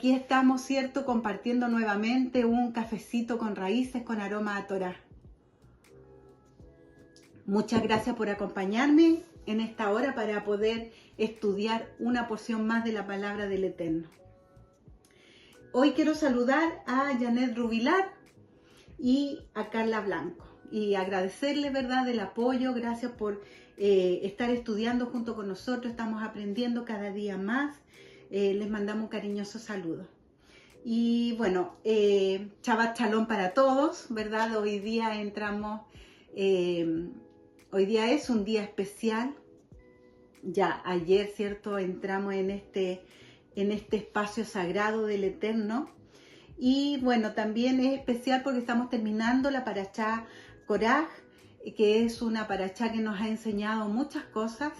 aquí estamos, ¿cierto? Compartiendo nuevamente un cafecito con raíces con aroma a Torá. Muchas gracias por acompañarme en esta hora para poder estudiar una porción más de la palabra del Eterno. Hoy quiero saludar a Janet Rubilar y a Carla Blanco y agradecerles, ¿verdad?, el apoyo. Gracias por estar estudiando junto con nosotros. Estamos aprendiendo cada día más. Les mandamos un cariñoso saludo. Y bueno, Shabbat Shalom para todos, ¿verdad? Hoy día entramos, hoy día es un día especial. Ya ayer, ¿cierto?, entramos en este espacio sagrado del Eterno. Y bueno, también es especial porque estamos terminando la parashá Koraj, que es una parashá que nos ha enseñado muchas cosas.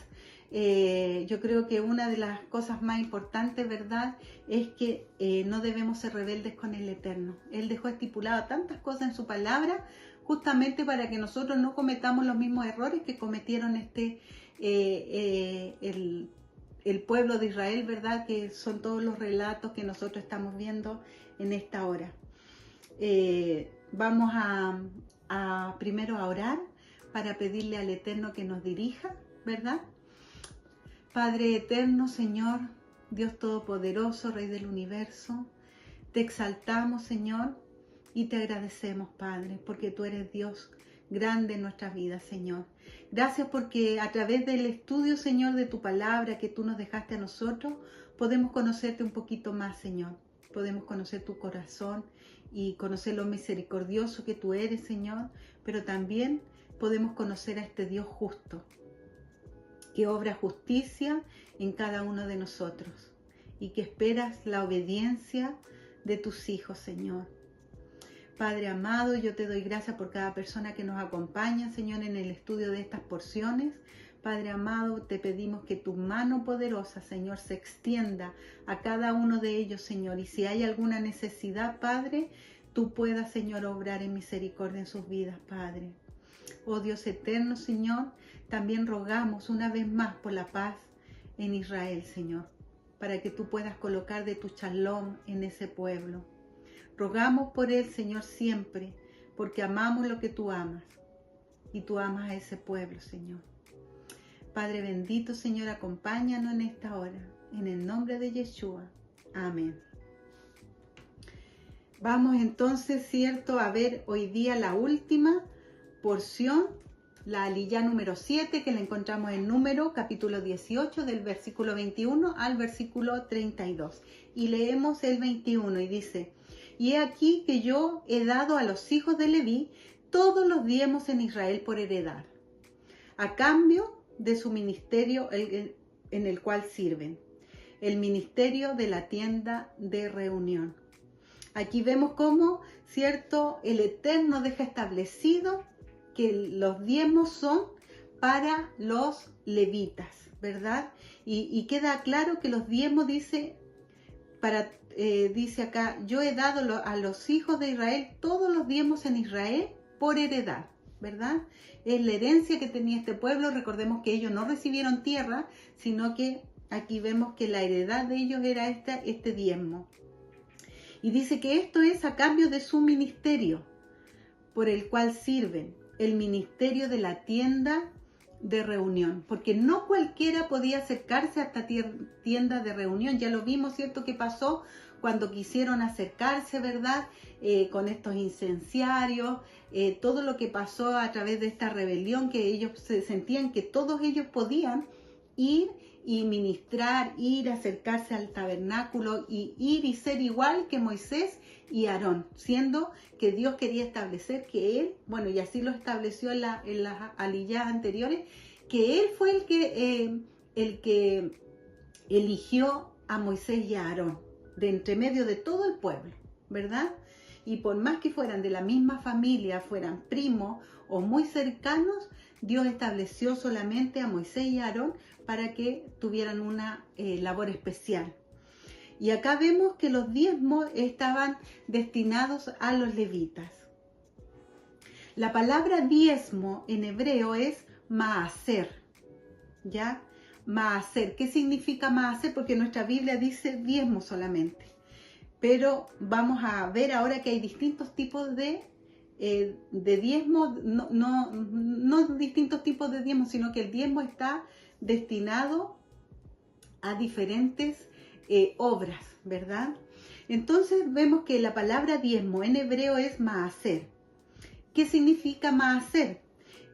Yo creo que una de las cosas más importantes, ¿verdad?, es que no debemos ser rebeldes con el Eterno. Él dejó estipulado tantas cosas en su palabra justamente para que nosotros no cometamos los mismos errores que cometieron el pueblo de Israel, ¿verdad?, que son todos los relatos que nosotros estamos viendo en esta hora. Vamos a primero a orar para pedirle al Eterno que nos dirija, ¿verdad? Padre eterno, Señor, Dios todopoderoso, Rey del universo, te exaltamos, Señor, y te agradecemos, Padre, porque tú eres Dios grande en nuestras vidas, Señor. Gracias porque a través del estudio, Señor, de tu palabra que tú nos dejaste a nosotros, podemos conocerte un poquito más, Señor. Podemos conocer tu corazón y conocer lo misericordioso que tú eres, Señor, pero también podemos conocer a este Dios justo, que obra justicia en cada uno de nosotros y que esperas la obediencia de tus hijos, Señor. Padre amado, yo te doy gracias por cada persona que nos acompaña, Señor, en el estudio de estas porciones. Padre amado, te pedimos que tu mano poderosa, Señor, se extienda a cada uno de ellos, Señor. Y si hay alguna necesidad, Padre, tú puedas, Señor, obrar en misericordia en sus vidas, Padre. Oh Dios eterno, Señor, también rogamos una vez más por la paz en Israel, Señor, para que tú puedas colocar de tu shalom en ese pueblo. Rogamos por él, Señor, siempre, porque amamos lo que tú amas y tú amas a ese pueblo, Señor. Padre bendito, Señor, acompáñanos en esta hora, en el nombre de Yeshua. Amén. Vamos entonces, ¿cierto?, a ver hoy día la última porción, la aliyá número 7, que la encontramos en Número, capítulo 18, del versículo 21 al versículo 32. Y leemos el 21 y dice: Y he aquí que yo he dado a los hijos de Leví todos los diezmos en Israel por heredad, a cambio de su ministerio en el cual sirven, el ministerio de la tienda de reunión. Aquí vemos cómo, ¿cierto?, el Eterno deja establecido que los diezmos son para los levitas, ¿verdad? Y queda claro que los diezmos dice acá: yo he dado a los hijos de Israel todos los diezmos en Israel por heredad, ¿verdad? Es la herencia que tenía este pueblo. Recordemos que ellos no recibieron tierra, sino que aquí vemos que la heredad de ellos era este diezmo. Y dice que esto es a cambio de su ministerio, por el cual sirven, el ministerio de la tienda de reunión, porque no cualquiera podía acercarse a esta tienda de reunión. Ya lo vimos, ¿cierto?, que pasó cuando quisieron acercarse, ¿verdad?, con estos incenciarios, todo lo que pasó a través de esta rebelión, que ellos se sentían que todos ellos podían ir y ministrar, ir a acercarse al tabernáculo y ir y ser igual que Moisés y Aarón, siendo que Dios quería establecer que él, bueno, y así lo estableció en las aliyás anteriores, que él fue el que eligió a Moisés y a Aarón de entre medio de todo el pueblo, ¿verdad? Y por más que fueran de la misma familia, fueran primos o muy cercanos, Dios estableció solamente a Moisés y a Aarón para que tuvieran una labor especial. Y acá vemos que los diezmos estaban destinados a los levitas. La palabra diezmo en hebreo es maaser, ¿ya? Maaser. ¿Qué significa maaser? Porque nuestra Biblia dice diezmo solamente. pero vamos a ver ahora que hay distintos tipos de diezmo, no distintos tipos de diezmo, sino que el diezmo está destinado a diferentes obras, ¿verdad? Entonces vemos que la palabra diezmo en hebreo es maaser. ¿Qué significa maaser?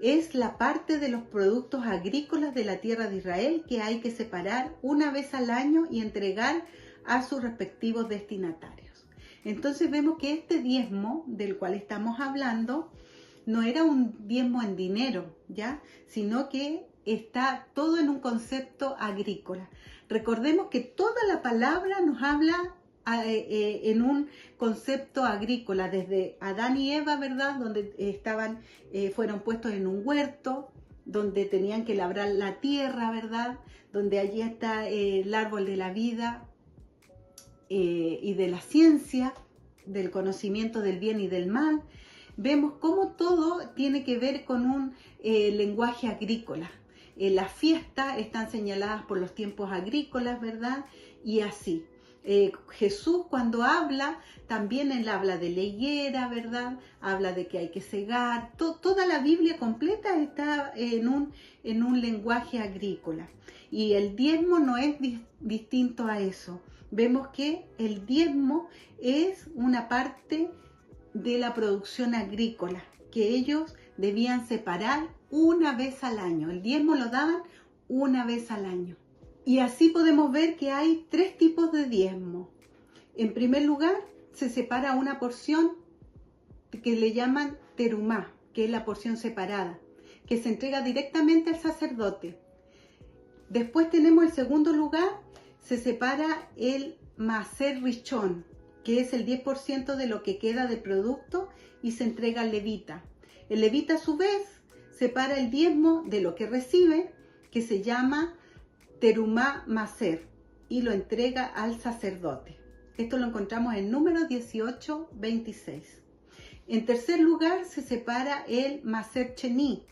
Es la parte de los productos agrícolas de la tierra de Israel que hay que separar una vez al año y entregar a sus respectivos destinatarios. Entonces vemos que este diezmo del cual estamos hablando no era un diezmo en dinero, ¿ya? Sino que está todo en un concepto agrícola. Recordemos que toda la palabra nos habla en un concepto agrícola, desde Adán y Eva, ¿verdad? Donde fueron puestos en un huerto, donde tenían que labrar la tierra, ¿verdad? Donde allí está el árbol de la vida y de la ciencia, del conocimiento del bien y del mal. Vemos cómo todo tiene que ver con un lenguaje agrícola. Las fiestas están señaladas por los tiempos agrícolas, ¿verdad? Y así. Jesús cuando habla, también él habla de la higuera, ¿verdad? Habla de que hay que cegar. Toda la Biblia completa está en un lenguaje agrícola. Y el diezmo no es distinto a eso. Vemos que el diezmo es una parte de la producción agrícola que ellos debían separar una vez al año. El diezmo lo daban una vez al año. Y así podemos ver que hay tres tipos de diezmo. En primer lugar, se separa una porción que le llaman terumá, que es la porción separada, que se entrega directamente al sacerdote. Después tenemos el segundo lugar, se separa el maaser rishon, que es el 10% de lo que queda del producto y se entrega al levita. El levita a su vez separa el diezmo de lo que recibe, que se llama terumá maaser, y lo entrega al sacerdote. Esto lo encontramos en Números 18:26. En tercer lugar se separa el maaser sheni,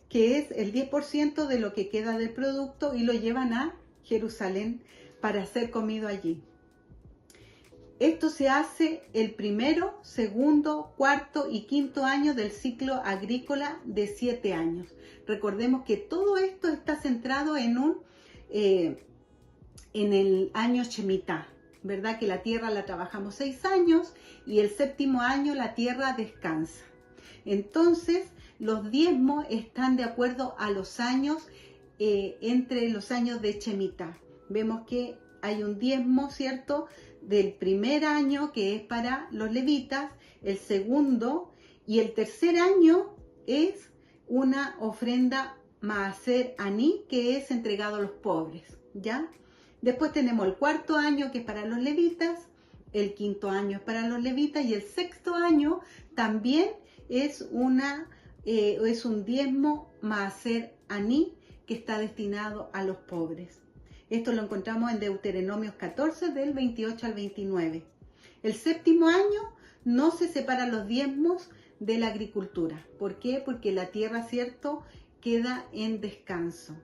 que es el 10% de lo que queda del producto y lo llevan a Jerusalén para ser comido allí. Esto se hace el primero, segundo, cuarto y quinto año del ciclo agrícola de 7 años. Recordemos que todo esto está centrado en el año Shemitah, ¿verdad? Que la tierra la trabajamos 6 años y el séptimo año la tierra descansa. Entonces, los diezmos están de acuerdo a los años, entre los años de Shemitah. Vemos que hay un diezmo, ¿cierto?, del primer año que es para los levitas, el segundo y el tercer año es una ofrenda maaser aní, que es entregado a los pobres, ¿ya? Después tenemos el cuarto año que es para los levitas, el quinto año es para los levitas y el sexto año también es un diezmo maaser aní que está destinado a los pobres. Esto lo encontramos en Deuteronomios 14 del 28 al 29. El séptimo año no se separan los diezmos de la agricultura. ¿Por qué? Porque la tierra, ¿cierto?, queda en descanso.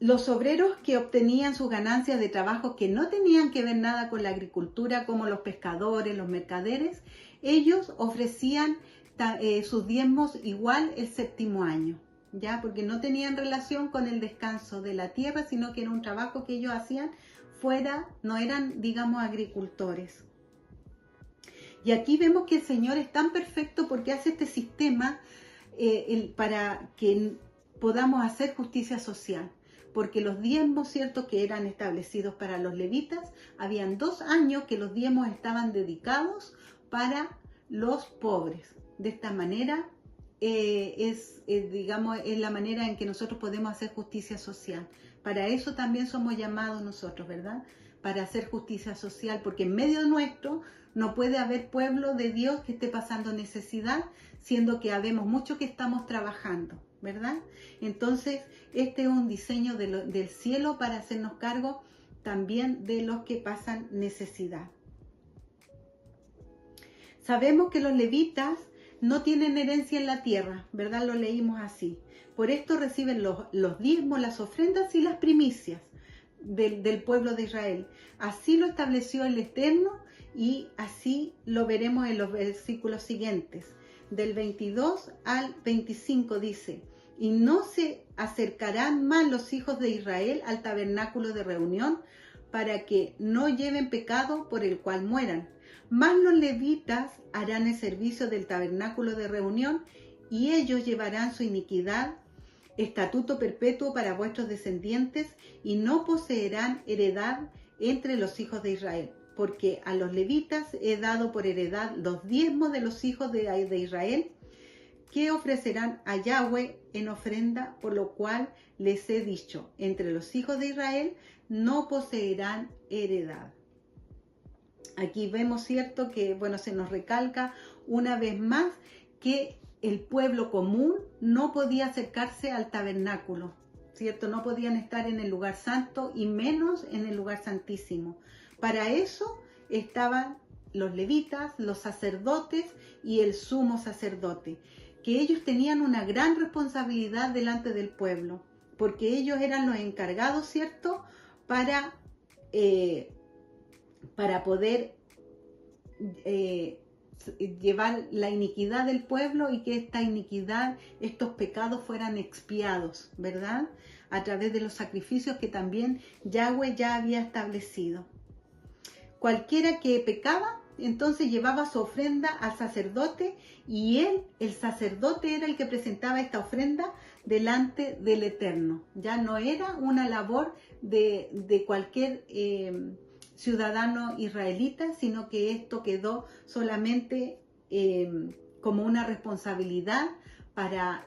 Los obreros que obtenían sus ganancias de trabajo que no tenían que ver nada con la agricultura, como los pescadores, los mercaderes, ellos ofrecían sus diezmos igual el séptimo año, ¿ya? Porque no tenían relación con el descanso de la tierra, sino que era un trabajo que ellos hacían fuera, no eran, digamos, agricultores. Y aquí vemos que el Señor es tan perfecto porque hace este sistema para que podamos hacer justicia social. Porque los diezmos, ¿cierto?, que eran establecidos para los levitas, habían 2 años que los diezmos estaban dedicados para los pobres. De esta manera, digamos, es la manera en que nosotros podemos hacer justicia social. Para eso también somos llamados nosotros, ¿verdad? Para hacer justicia social, porque en medio nuestro no puede haber pueblo de Dios que esté pasando necesidad, siendo que habemos muchos que estamos trabajando, ¿verdad? Entonces, este es un diseño del cielo para hacernos cargo también de los que pasan necesidad. Sabemos que los levitas no tienen herencia en la tierra, ¿verdad? Lo leímos así. Por esto reciben los diezmos, las ofrendas y las primicias. del pueblo de Israel. Así lo estableció el Eterno y así lo veremos en los versículos siguientes. Del 22 al 25 dice: y no se acercarán más los hijos de Israel al tabernáculo de reunión, para que no lleven pecado por el cual mueran. Mas los levitas harán el servicio del tabernáculo de reunión, y ellos llevarán su iniquidad, estatuto perpetuo para vuestros descendientes, y no poseerán heredad entre los hijos de Israel. Porque a los levitas he dado por heredad los diezmos de los hijos de Israel, que ofrecerán a Yahweh en ofrenda, por lo cual les he dicho: entre los hijos de Israel no poseerán heredad. Aquí vemos, cierto, que se nos recalca una vez más que el pueblo común no podía acercarse al tabernáculo, cierto, no podían estar en el lugar santo y menos en el lugar santísimo. Para eso estaban los levitas, los sacerdotes y el sumo sacerdote, que ellos tenían una gran responsabilidad delante del pueblo, porque ellos eran los encargados, cierto, para poder llevar la iniquidad del pueblo y que esta iniquidad, estos pecados fueran expiados, ¿verdad? A través de los sacrificios que también Yahweh ya había establecido. Cualquiera que pecaba, entonces llevaba su ofrenda al sacerdote, y él, el sacerdote, era el que presentaba esta ofrenda delante del Eterno. Ya no era una labor de cualquier ciudadano israelita, sino que esto quedó solamente como una responsabilidad para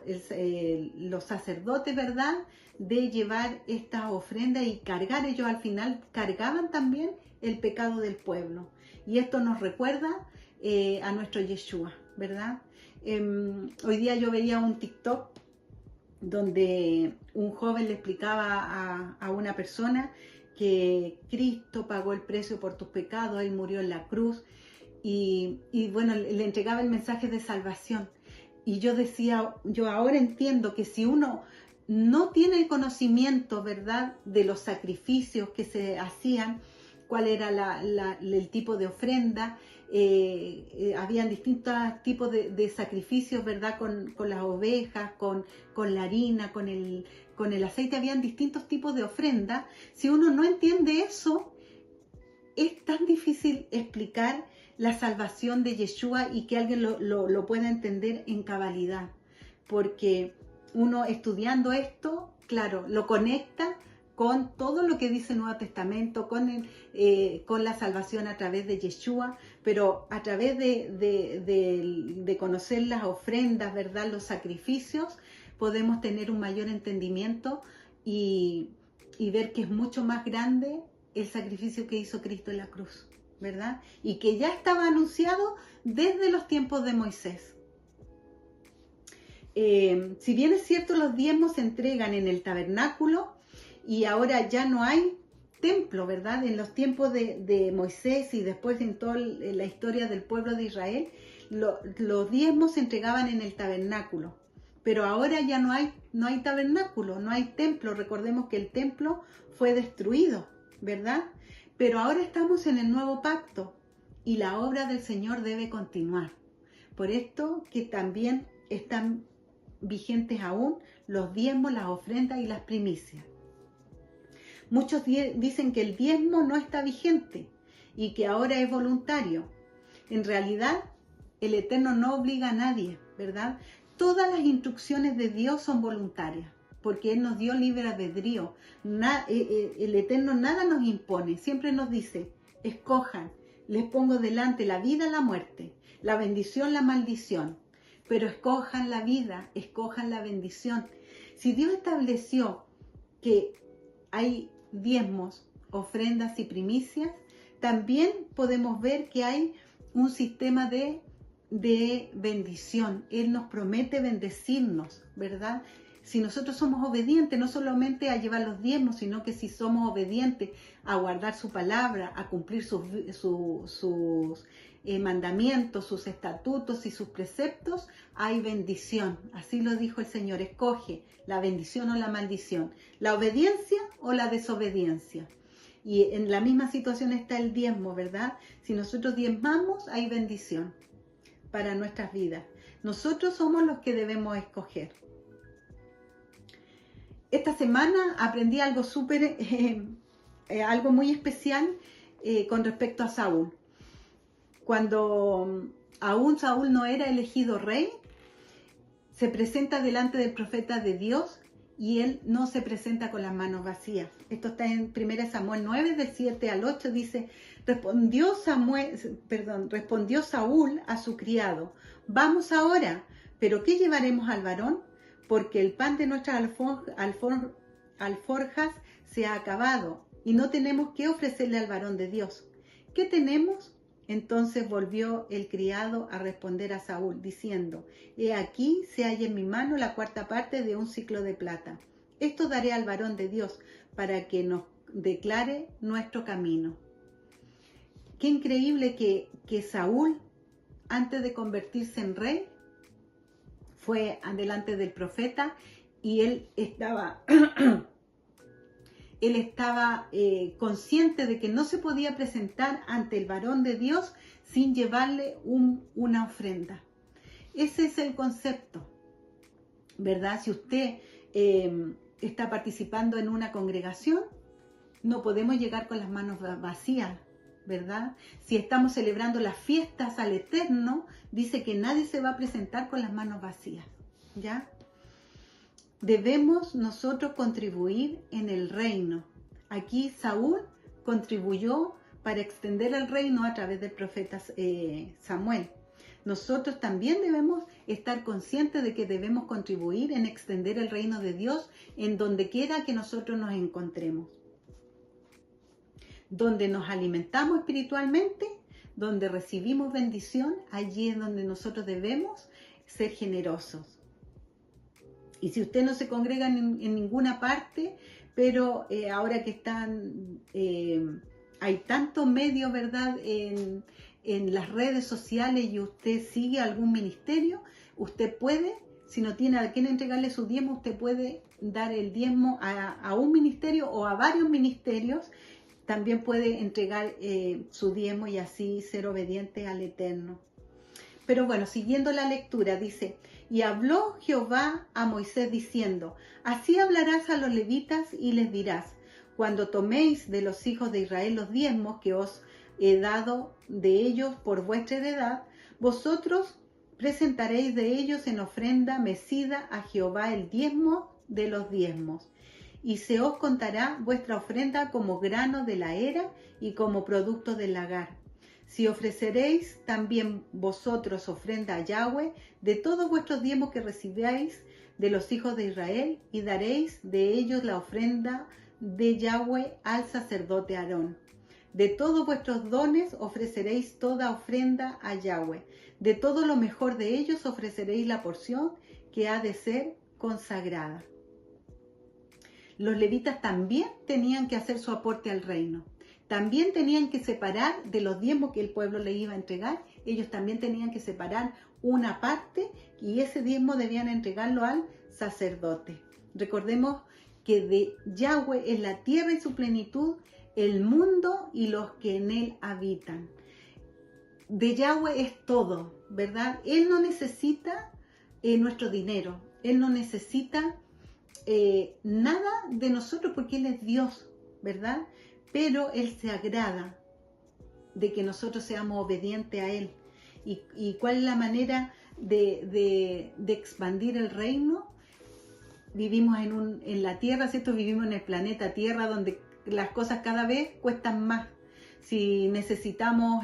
los sacerdotes, ¿verdad?, de llevar esta ofrenda y cargar. Ellos al final cargaban también el pecado del pueblo. Y esto nos recuerda a nuestro Yeshua, ¿verdad? Hoy día yo veía un TikTok donde un joven le explicaba a una persona que Cristo pagó el precio por tus pecados, Él murió en la cruz, y le entregaba el mensaje de salvación. Y yo decía, yo ahora entiendo que si uno no tiene el conocimiento, ¿verdad?, de los sacrificios que se hacían, cuál era el tipo de ofrenda, habían distintos tipos de sacrificios, ¿verdad?, con las ovejas, con la harina, con el aceite, habían distintos tipos de ofrenda. Si uno no entiende eso, es tan difícil explicar la salvación de Yeshua y que alguien lo pueda entender en cabalidad, porque uno estudiando esto, claro, lo conecta con todo lo que dice el Nuevo Testamento, con la salvación a través de Yeshua, pero a través de conocer las ofrendas, ¿verdad?, los sacrificios, podemos tener un mayor entendimiento y ver que es mucho más grande el sacrificio que hizo Cristo en la cruz, ¿verdad? Y que ya estaba anunciado desde los tiempos de Moisés. Si bien es cierto, los diezmos se entregan en el tabernáculo y ahora ya no hay templo, ¿verdad? En los tiempos de Moisés y después en toda la historia del pueblo de Israel, los diezmos se entregaban en el tabernáculo. Pero ahora ya no hay tabernáculo, no hay templo. Recordemos que el templo fue destruido, ¿verdad? Pero ahora estamos en el nuevo pacto y la obra del Señor debe continuar. Por esto que también están vigentes aún los diezmos, las ofrendas y las primicias. Muchos dicen que el diezmo no está vigente y que ahora es voluntario. En realidad, el Eterno no obliga a nadie, ¿verdad? Todas las instrucciones de Dios son voluntarias, porque Él nos dio libre albedrío. El Eterno nada nos impone, siempre nos dice: escojan, les pongo delante la vida, la muerte, la bendición, la maldición, pero escojan la vida, escojan la bendición. Si Dios estableció que hay diezmos, ofrendas y primicias, también podemos ver que hay un sistema de bendición. Él nos promete bendecirnos, ¿verdad? Si nosotros somos obedientes, no solamente a llevar los diezmos, sino que si somos obedientes a guardar su palabra, a cumplir sus mandamientos, sus estatutos y sus preceptos, hay bendición. Así lo dijo el Señor: escoge la bendición o la maldición, la obediencia o la desobediencia. Y en la misma situación está el diezmo, ¿verdad? Si nosotros diezmamos, hay bendición para nuestras vidas. Nosotros somos los que debemos escoger. Esta semana aprendí algo algo muy especial con respecto a Saúl. Cuando aún Saúl no era elegido rey, se presenta delante del profeta de Dios y él no se presenta con las manos vacías. Esto está en 1 Samuel 9, del 7 al 8, dice: respondió Saúl a su criado: vamos ahora, pero ¿qué llevaremos al varón? Porque el pan de nuestras alforjas se ha acabado y no tenemos qué ofrecerle al varón de Dios. ¿Qué tenemos? Entonces volvió el criado a responder a Saúl, diciendo: he aquí se halla en mi mano la cuarta parte de un siclo de plata. Esto daré al varón de Dios para que nos declare nuestro camino. Qué increíble que Saúl, antes de convertirse en rey, fue delante del profeta y él estaba consciente de que no se podía presentar ante el varón de Dios sin llevarle una ofrenda. Ese es el concepto, ¿verdad? Si usted está participando en una congregación, no podemos llegar con las manos vacías, ¿verdad? Si estamos celebrando las fiestas al Eterno, dice que nadie se va a presentar con las manos vacías, ¿ya? Debemos nosotros contribuir en el reino. Aquí Saúl contribuyó para extender el reino a través del profeta Samuel. Nosotros también debemos estar conscientes de que debemos contribuir en extender el reino de Dios en donde quiera que nosotros nos encontremos. Donde nos alimentamos espiritualmente, donde recibimos bendición, allí es donde nosotros debemos ser generosos. Y si usted no se congrega en ninguna parte, pero ahora que hay tantos medios, ¿verdad?, en las redes sociales y usted sigue algún ministerio, usted puede, si no tiene a quién entregarle su diezmo, usted puede dar el diezmo a un ministerio o a varios ministerios. También puede entregar su diezmo y así ser obediente al Eterno. Pero bueno, siguiendo la lectura, dice: y habló Jehová a Moisés diciendo: así hablarás a los levitas y les dirás: cuando toméis de los hijos de Israel los diezmos que os he dado de ellos por vuestra heredad, vosotros presentaréis de ellos en ofrenda mecida a Jehová el diezmo de los diezmos. Y se os contará vuestra ofrenda como grano de la era y como producto del lagar. Si ofreceréis también vosotros ofrenda a Yahweh de todos vuestros diezmos que recibáis de los hijos de Israel, y daréis de ellos la ofrenda de Yahweh al sacerdote Aarón. De todos vuestros dones ofreceréis toda ofrenda a Yahweh. De todo lo mejor de ellos ofreceréis la porción que ha de ser consagrada. Los levitas también tenían que hacer su aporte al reino. También tenían que separar de los diezmos que el pueblo le iba a entregar. Ellos también tenían que separar una parte y ese diezmo debían entregarlo al sacerdote. Recordemos que de Yahweh es la tierra y su plenitud, el mundo y los que en él habitan. De Yahweh es todo, ¿verdad? Él no necesita nuestro dinero. Él no necesita nada de nosotros porque Él es Dios, ¿verdad? Pero Él se agrada de que nosotros seamos obedientes a Él. ¿Y cuál es la manera de expandir el reino? Vivimos en la tierra, ¿cierto? Vivimos en el planeta Tierra, donde las cosas cada vez cuestan más. Si necesitamos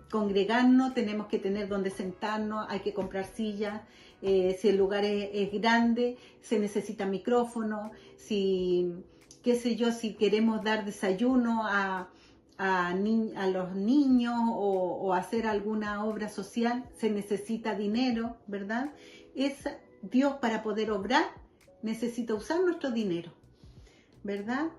congregarnos, tenemos que tener donde sentarnos, hay que comprar sillas. Si el lugar es grande, se necesita micrófono. Si queremos dar desayuno a los niños o hacer alguna obra social, se necesita dinero, ¿verdad? Es Dios, para poder obrar, necesita usar nuestro dinero, ¿verdad?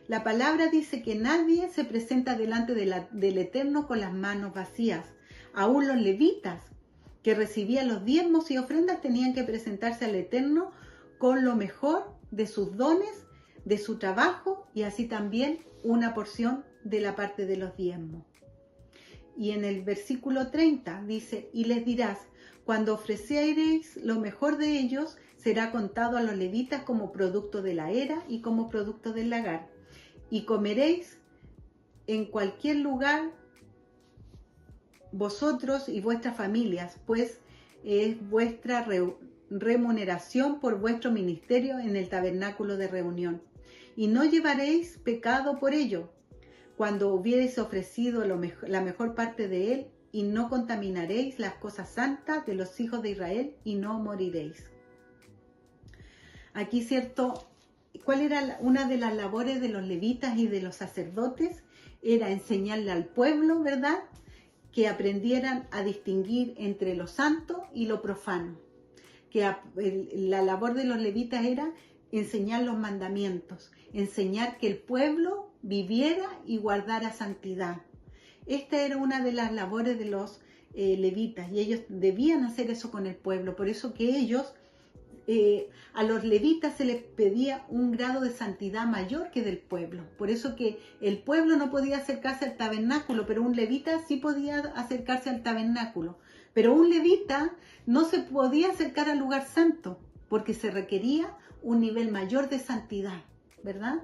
La palabra dice que nadie se presenta delante del Eterno con las manos vacías. Aún los levitas que recibían los diezmos y ofrendas tenían que presentarse al Eterno con lo mejor de sus dones, de su trabajo y así también una porción de la parte de los diezmos. Y en el versículo 30 dice, y les dirás, cuando ofreciereis lo mejor de ellos, será contado a los levitas como producto de la era y como producto del lagar. Y comeréis en cualquier lugar vosotros y vuestras familias, pues es vuestra remuneración por vuestro ministerio en el tabernáculo de reunión. Y no llevaréis pecado por ello, cuando hubiereis ofrecido la mejor parte de él, y no contaminaréis las cosas santas de los hijos de Israel, y no moriréis. Aquí, ¿cierto? ¿Cuál era una de las labores de los levitas y de los sacerdotes? Era enseñarle al pueblo, ¿verdad?, que aprendieran a distinguir entre lo santo y lo profano. Que la labor de los levitas era enseñar los mandamientos, enseñar que el pueblo viviera y guardara santidad. Esta era una de las labores de los levitas y ellos debían hacer eso con el pueblo. Por eso que ellos, a los levitas se les pedía un grado de santidad mayor que del pueblo. Por eso que el pueblo no podía acercarse al tabernáculo, pero un levita sí podía acercarse al tabernáculo. Pero un levita no se podía acercar al lugar santo porque se requería un nivel mayor de santidad, ¿verdad?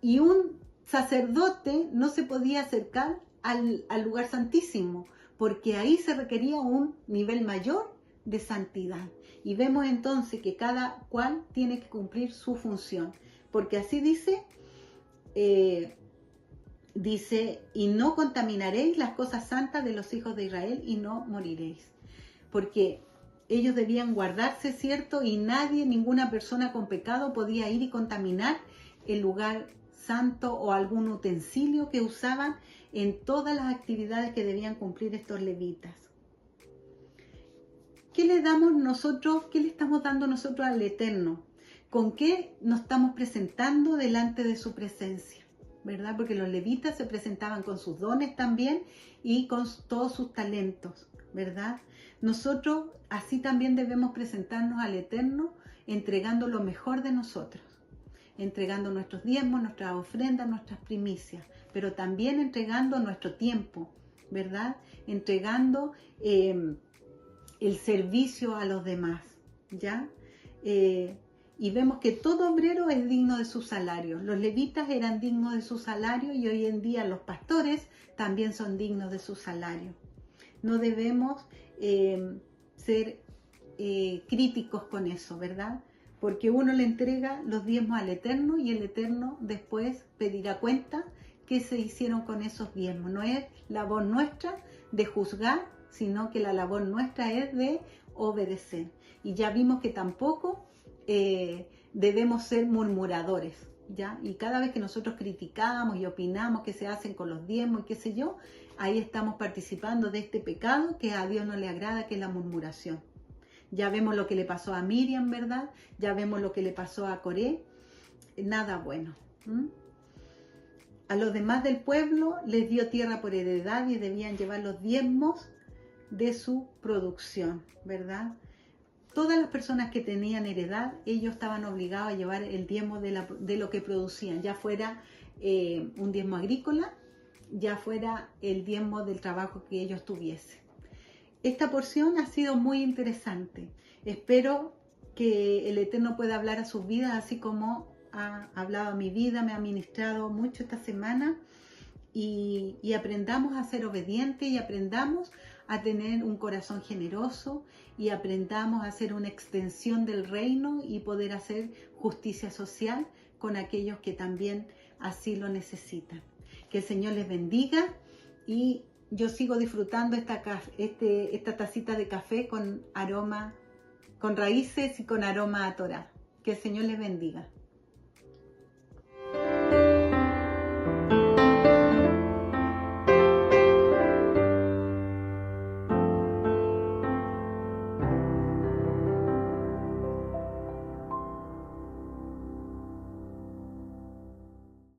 Y un sacerdote no se podía acercar al lugar santísimo porque ahí se requería un nivel mayor de santidad. Y vemos entonces que cada cual tiene que cumplir su función, porque así dice, y no contaminaréis las cosas santas de los hijos de Israel y no moriréis. Porque ellos debían guardarse, ¿cierto? Y nadie, ninguna persona con pecado podía ir y contaminar el lugar santo o algún utensilio que usaban en todas las actividades que debían cumplir estos levitas. ¿Qué le damos nosotros? ¿Qué le estamos dando nosotros al Eterno? ¿Con qué nos estamos presentando delante de su presencia? ¿Verdad? Porque los levitas se presentaban con sus dones también y con todos sus talentos, ¿verdad? Nosotros así también debemos presentarnos al Eterno entregando lo mejor de nosotros, entregando nuestros diezmos, nuestras ofrendas, nuestras primicias, pero también entregando nuestro tiempo, ¿verdad? Entregando el servicio a los demás, ¿ya? Y vemos que todo obrero es digno de su salario. Los levitas eran dignos de su salario y hoy en día los pastores también son dignos de su salario. No debemos ser críticos con eso, ¿verdad? Porque uno le entrega los diezmos al Eterno y el Eterno después pedirá cuenta qué se hicieron con esos diezmos. No es labor nuestra de juzgar, sino que la labor nuestra es de obedecer. Y ya vimos que tampoco debemos ser murmuradores, ¿ya? Y cada vez que nosotros criticamos y opinamos qué se hacen con los diezmos y qué sé yo, ahí estamos participando de este pecado que a Dios no le agrada, que es la murmuración. Ya vemos lo que le pasó a Miriam, ¿verdad? Ya vemos lo que le pasó a Coré. Nada bueno. A los demás del pueblo les dio tierra por heredad y debían llevar los diezmos de su producción, ¿verdad? Todas las personas que tenían heredad, ellos estaban obligados a llevar el diezmo de lo que producían, ya fuera un diezmo agrícola, ya fuera el diezmo del trabajo que ellos tuviesen. Esta porción ha sido muy interesante. Espero que el Eterno pueda hablar a sus vidas, así como ha hablado a mi vida, me ha ministrado mucho esta semana, y aprendamos a ser obedientes y aprendamos a tener un corazón generoso y aprendamos a hacer una extensión del reino y poder hacer justicia social con aquellos que también así lo necesitan. Que el Señor les bendiga y yo sigo disfrutando esta tacita de café con aroma, con raíces y con aroma a Torá. Que el Señor les bendiga.